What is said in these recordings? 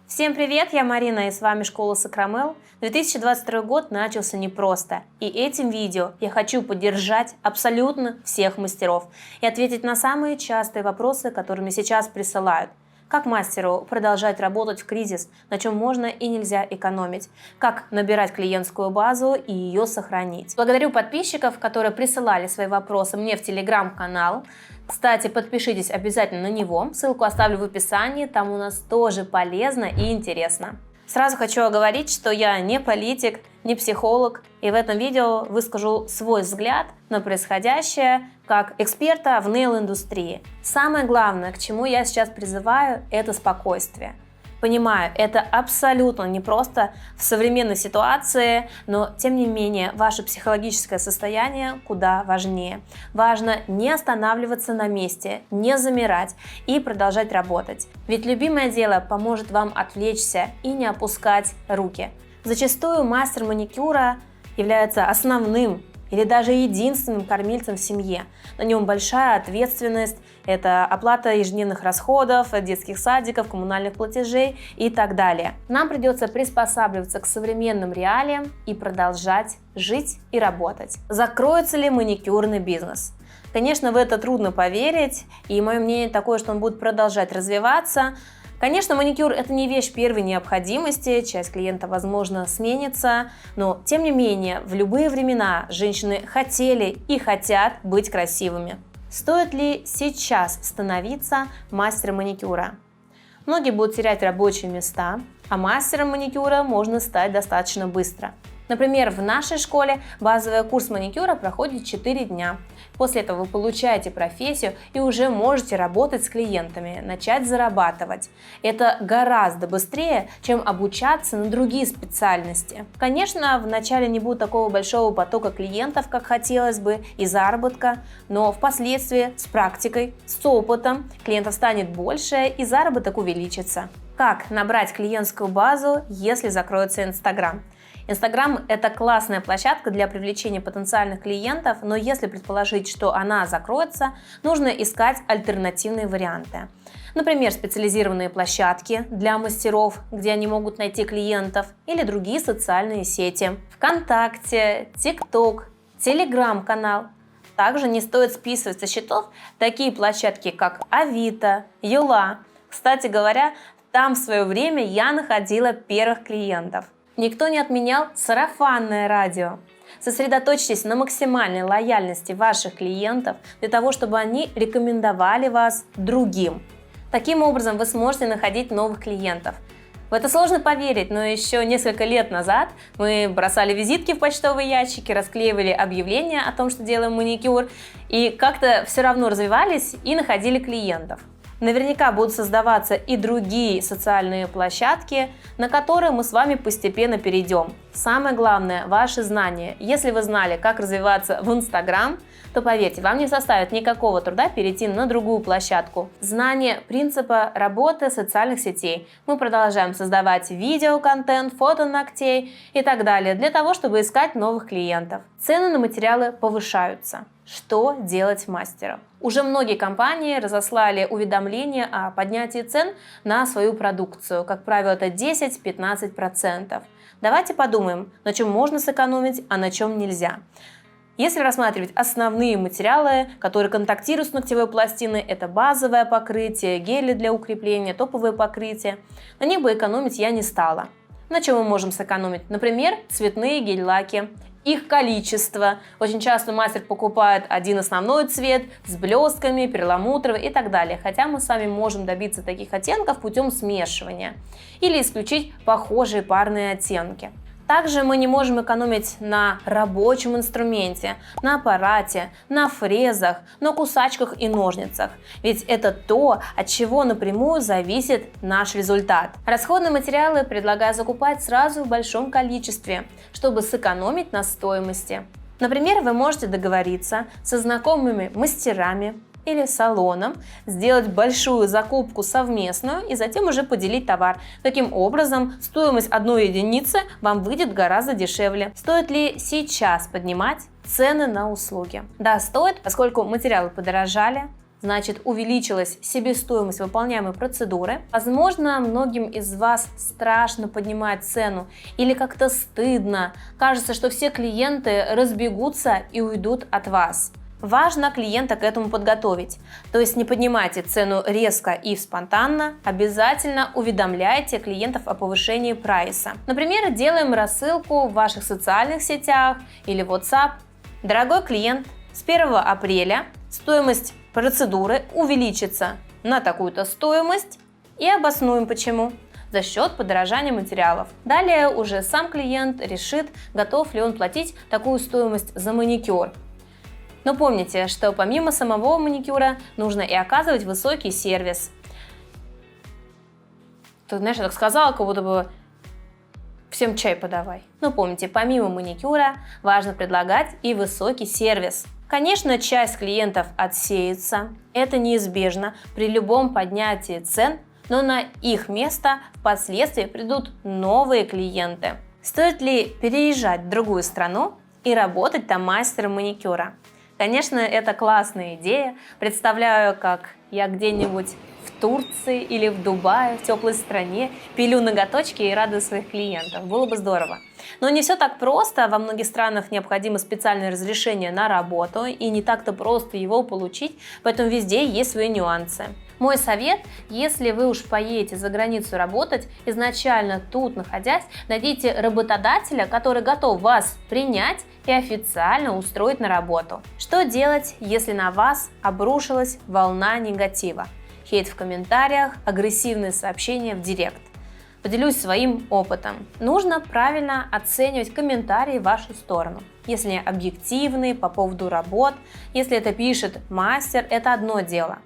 Всем привет, я Марина и с вами Школа Сакрамел. 2022 год начался непросто, и этим видео я хочу поддержать абсолютно всех мастеров и ответить на самые частые вопросы, которые мне сейчас присылают. Как мастеру продолжать работать в кризис, на чем можно и нельзя экономить? Как набирать клиентскую базу и ее сохранить? Благодарю подписчиков, которые присылали свои вопросы мне в телеграм-канал. Кстати, подпишитесь обязательно на него, ссылку оставлю в описании, там у нас тоже полезно и интересно. Сразу хочу оговорить, что я не политик, не психолог, и в этом видео выскажу свой взгляд на происходящее как эксперта в нейл-индустрии. Самое главное, к чему я сейчас призываю, это спокойствие. Понимаю, это абсолютно непросто в современной ситуации, но тем не менее ваше психологическое состояние куда важнее. Важно не останавливаться на месте, не замирать и продолжать работать. Ведь любимое дело поможет вам отвлечься и не опускать руки. Зачастую мастер маникюра является основным или даже единственным кормильцем в семье. На нем большая ответственность, это оплата ежедневных расходов, детских садиков, коммунальных платежей и так далее. Нам придется приспосабливаться к современным реалиям и продолжать жить и работать. Закроется ли маникюрный бизнес? Конечно, в это трудно поверить, и мое мнение такое, что он будет продолжать развиваться. Конечно, маникюр – это не вещь первой необходимости, часть клиентов, возможно, сменится, но, тем не менее, в любые времена женщины хотели и хотят быть красивыми. Стоит ли сейчас становиться мастером маникюра? Многие будут терять рабочие места, а мастером маникюра можно стать достаточно быстро. Например, в нашей школе базовый курс маникюра проходит 4 дня. После этого вы получаете профессию и уже можете работать с клиентами, начать зарабатывать. Это гораздо быстрее, чем обучаться на другие специальности. Конечно, вначале не будет такого большого потока клиентов, как хотелось бы, и заработка, но впоследствии с практикой, с опытом клиентов станет больше и заработок увеличится. Как набрать клиентскую базу, если закроется Инстаграм? Инстаграм – это классная площадка для привлечения потенциальных клиентов, но если предположить, что она закроется, нужно искать альтернативные варианты. Например, специализированные площадки для мастеров, где они могут найти клиентов, или другие социальные сети. ВКонтакте, ТикТок, Телеграм-канал. Также не стоит списывать со счетов такие площадки, как Авито, Юла. Кстати говоря, там в свое время я находила первых клиентов. Никто не отменял сарафанное радио. Сосредоточьтесь на максимальной лояльности ваших клиентов для того, чтобы они рекомендовали вас другим. Таким образом вы сможете находить новых клиентов. В это сложно поверить, но еще несколько лет назад мы бросали визитки в почтовые ящики, расклеивали объявления о том, что делаем маникюр, и как-то все равно развивались и находили клиентов. Наверняка будут создаваться и другие социальные площадки, на которые мы с вами постепенно перейдем. Самое главное – ваши знания. Если вы знали, как развиваться в Инстаграм, то поверьте, вам не составит никакого труда перейти на другую площадку. Знание принципа работы социальных сетей. Мы продолжаем создавать видеоконтент, фото ногтей и так далее, для того, чтобы искать новых клиентов. Цены на материалы повышаются. Что делать мастеру? Уже многие компании разослали уведомления о поднятии цен на свою продукцию. Как правило, это 10-15%. Давайте подумаем, на чем можно сэкономить, а на чем нельзя. Если рассматривать основные материалы, которые контактируют с ногтевой пластиной, это базовое покрытие, гели для укрепления, топовые покрытия, на них бы экономить я не стала. На чем мы можем сэкономить? Например, цветные гель-лаки. Их количество. Очень часто мастер покупает один основной цвет с блестками, перламутровый и так далее. Хотя мы сами можем добиться таких оттенков путем смешивания. Или исключить похожие парные оттенки. Также мы не можем экономить на рабочем инструменте, на аппарате, на фрезах, на кусачках и ножницах. Ведь это то, от чего напрямую зависит наш результат. Расходные материалы предлагаю закупать сразу в большом количестве, чтобы сэкономить на стоимости. Например, вы можете договориться со знакомыми мастерами или салоном, сделать большую закупку совместную и затем уже поделить товар. Таким образом, стоимость одной единицы вам выйдет гораздо дешевле. Стоит ли сейчас поднимать цены на услуги? Да, стоит, поскольку материалы подорожали, значит увеличилась себестоимость выполняемой процедуры. Возможно, многим из вас страшно поднимать цену или как-то стыдно, кажется, что все клиенты разбегутся и уйдут от вас. Важно клиента к этому подготовить, то есть не поднимайте цену резко и спонтанно, обязательно уведомляйте клиентов о повышении прайса. Например, делаем рассылку в ваших социальных сетях или WhatsApp. Дорогой клиент, с 1 апреля стоимость процедуры увеличится на такую-то стоимость и обоснуем почему. За счет подорожания материалов. Далее уже сам клиент решит, готов ли он платить такую стоимость за маникюр. Но помните, что помимо самого маникюра нужно и оказывать высокий сервис. Ты знаешь, я так сказала, как будто бы всем чай подавай. Но помните, помимо маникюра важно предлагать и высокий сервис. Конечно, часть клиентов отсеется, это неизбежно при любом поднятии цен, но на их место впоследствии придут новые клиенты. Стоит ли переезжать в другую страну и работать там мастером маникюра? Конечно, это классная идея. Представляю, как я где-нибудь в Турции или в Дубае, в теплой стране, пилю ноготочки и радую своих клиентов. Было бы здорово. Но не все так просто. Во многих странах необходимо специальное разрешение на работу, и не так-то просто его получить, поэтому везде есть свои нюансы. Мой совет, если вы уж поедете за границу работать, изначально тут находясь, найдите работодателя, который готов вас принять и официально устроить на работу. Что делать, если на вас обрушилась волна негатива? Хейт в комментариях, агрессивные сообщения в директ. Поделюсь своим опытом. Нужно правильно оценивать комментарии в вашу сторону. Если они объективные по поводу работ, если это пишет мастер, это одно дело.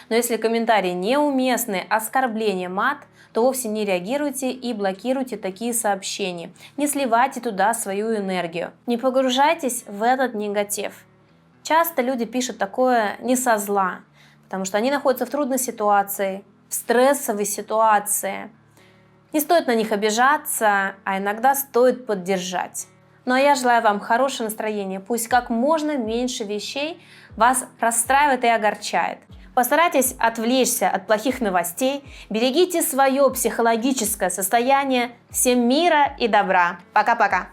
Но если комментарии неуместные, оскорбления, мат, то вовсе не реагируйте и блокируйте такие сообщения. Не сливайте туда свою энергию. Не погружайтесь в этот негатив. Часто люди пишут такое не со зла, потому что они находятся в трудной ситуации, в стрессовой ситуации. Не стоит на них обижаться, а иногда стоит поддержать. Ну а я желаю вам хорошего настроения. Пусть как можно меньше вещей вас расстраивает и огорчает. Постарайтесь отвлечься от плохих новостей, берегите свое психологическое состояние. Всем мира и добра. Пока-пока.